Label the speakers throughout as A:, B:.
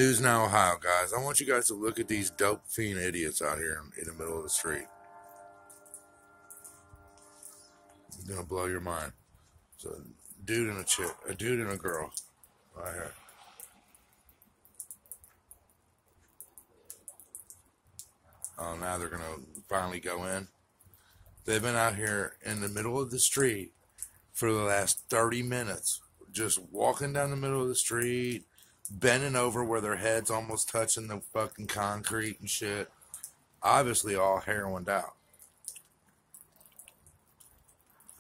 A: News Now, Ohio, guys. I want you guys to look at these dope fiend idiots out here in the middle of the street. It's gonna blow your mind. So, a dude and a girl, right here. Oh, now they're gonna finally go in. They've been out here in the middle of the street for the last 30 minutes, just walking down the middle of the street, bending over where their head's almost touching the fucking concrete and shit. Obviously, all heroined out.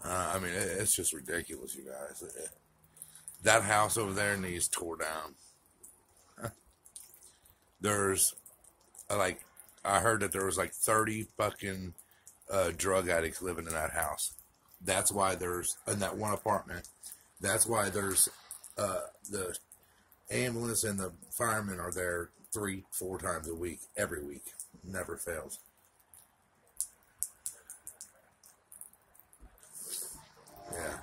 A: It's just ridiculous, you guys. That house over there needs tore down. There's, like, I heard that there was like 30 fucking drug addicts living in that house. That's why there's, in that one apartment, that's why there's the ambulance and the firemen are there 3-4 times a week, every week. Never fails. Yeah.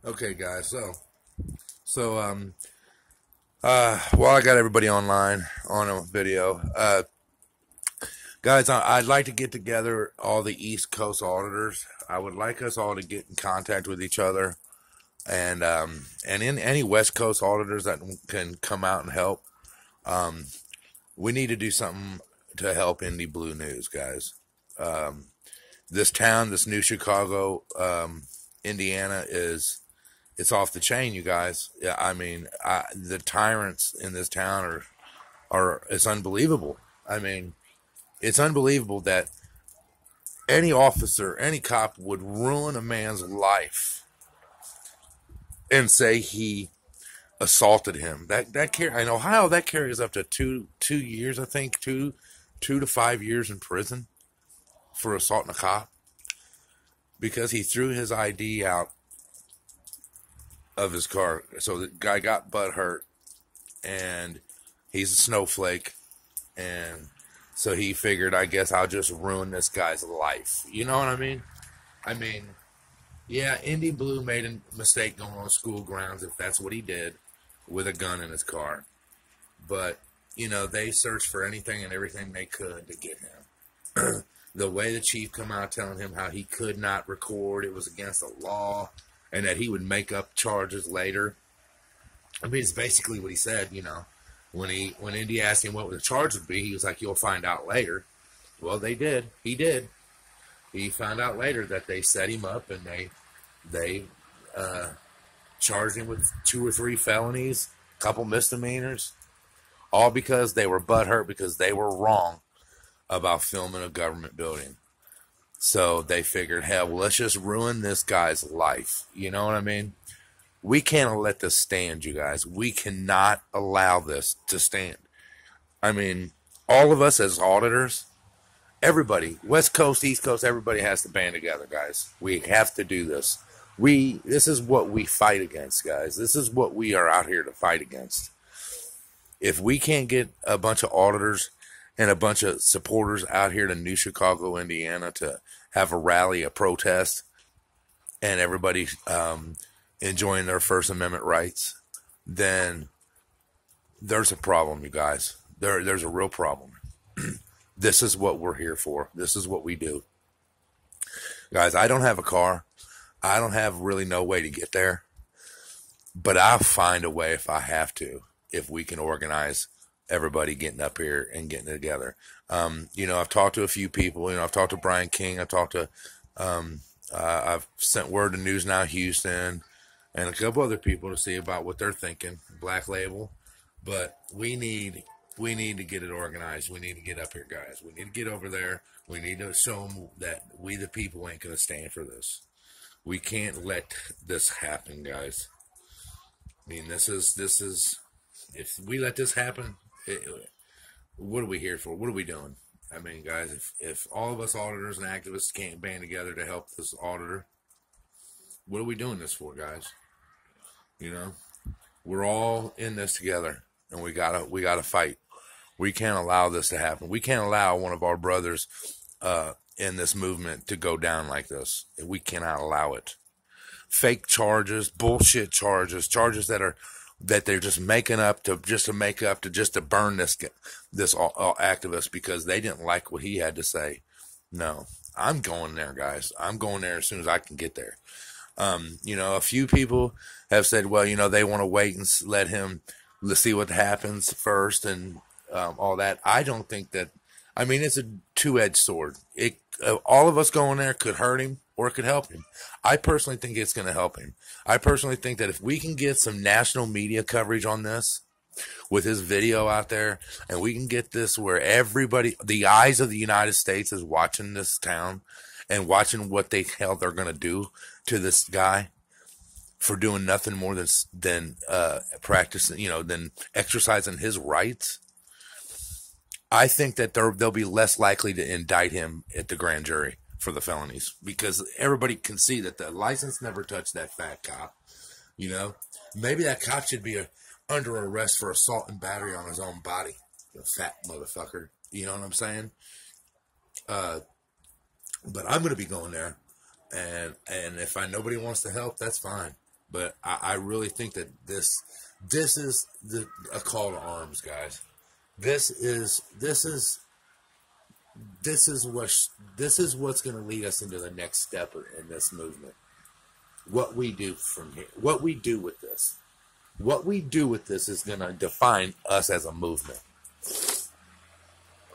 A: Okay, guys. While I got everybody online on a video, guys, I'd like to get together all the East Coast auditors. I would like us all to get in contact with each other, and in any West Coast auditors that can come out and help. We need to do something to help Indie Blue News, guys. This town, this new Chicago, Indiana, it's off the chain, you guys. Yeah, the tyrants in this town it's unbelievable. It's unbelievable that any officer, any cop would ruin a man's life and say he assaulted him. In Ohio, that carries up to two years, I think, 2 to 5 years in prison for assaulting a cop because he threw his ID out of his car. So the guy got butt hurt, and he's a snowflake, and so he figured, I guess I'll just ruin this guy's life. You know what I mean? Yeah, Indy Blue made a mistake going on school grounds, if that's what he did, with a gun in his car. But, they searched for anything and everything they could to get him. The way the chief come out telling him how he could not record, it was against the law, and that he would make up charges later. It's basically what he said, When Indy asked him what the charge would be, he was like, "You'll find out later." Well, they did. He did. He found out later that they set him up and they charged him with 2 or 3 felonies, a couple misdemeanors, all because they were butthurt because they were wrong about filming a government building. So they figured, hell, well, let's just ruin this guy's life. You know what I mean? We can't let this stand, you guys. We cannot allow this to stand. All of us as auditors, everybody, West Coast, East Coast, everybody has to band together, guys. We have to do this. This is what we fight against, guys. This is what we are out here to fight against. If we can't get a bunch of auditors and a bunch of supporters out here to New Chicago, Indiana, to have a rally, a protest, and everybody enjoying their First Amendment rights, then there's a problem, you guys. There's a real problem. This is what we're here for. This is what we do. Guys, I don't have a car. I don't have really no way to get there. But I'll find a way if I have to, if we can organize everybody getting up here and getting together. I've talked to a few people. I've talked to Brian King. I've sent word to News Now Houston and a couple other people to see about what they're thinking. Black Label. But we need to get it organized. We need to get up here, guys. We need to get over there. We need to show them that we the people ain't going to stand for this. We can't let this happen, guys. This is, if we let this happen, what are we here for? What are we doing? Guys, if all of us auditors and activists can't band together to help this auditor, what are we doing this for, guys? We're all in this together, and we gotta fight. We can't allow this to happen. We can't allow one of our brothers in this movement to go down like this. We cannot allow it. fake charges, bullshit charges, charges that they're just making up to burn this activist because they didn't like what he had to say. No, I'm going there, guys. I'm going there as soon as I can get there. A few people have said, well, they want to wait and let's see what happens first and all that. I don't think that. I mean, it's a two-edged sword. All of us going there could hurt him or it could help him. I personally think it's going to help him. I personally think that if we can get some national media coverage on this with his video out there, and we can get this where everybody, the eyes of the United States is watching this town and watching what the hell they're going to do to this guy for doing nothing more than practicing, than exercising his rights. I think that they'll be less likely to indict him at the grand jury for the felonies because everybody can see that the license never touched that fat cop. Maybe that cop should be under arrest for assault and battery on his own body. You fat motherfucker. You know what I'm saying? But I'm going to be going there, and if nobody wants to help, that's fine. But I really think that this is a call to arms, guys. This is what's going to lead us into the next step in this movement. What we do from here, what we do with this is going to define us as a movement.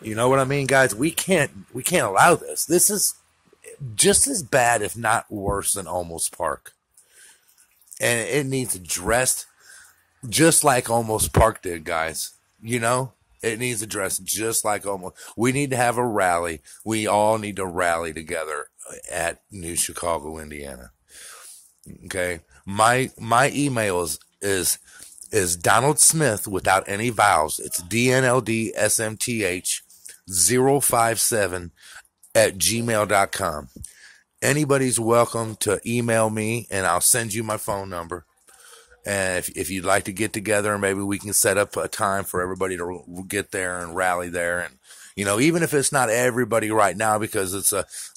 A: You know what I mean, guys? We can't allow this. This is just as bad, if not worse, than Almost Park, and it needs addressed just like Almost Park did, guys. It needs addressed just like Almost. We need to have a rally. We all need to rally together at New Chicago, Indiana. Okay. My email is Donald Smith without any vowels. It's DNLDSMTH057@gmail.com. Anybody's welcome to email me and I'll send you my phone number. And if you'd like to get together, maybe we can set up a time for everybody to get there and rally there. And, even if it's not everybody right now, because it's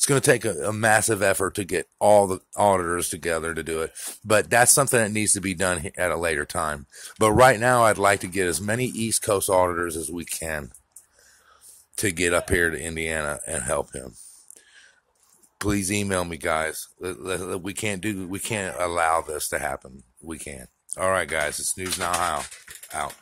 A: going to take a massive effort to get all the auditors together to do it. But that's something that needs to be done at a later time. But right now, I'd like to get as many East Coast auditors as we can to get up here to Indiana and help him. Please email me, guys. We can't allow this to happen. We can't. All right, guys. It's News Now How. Out.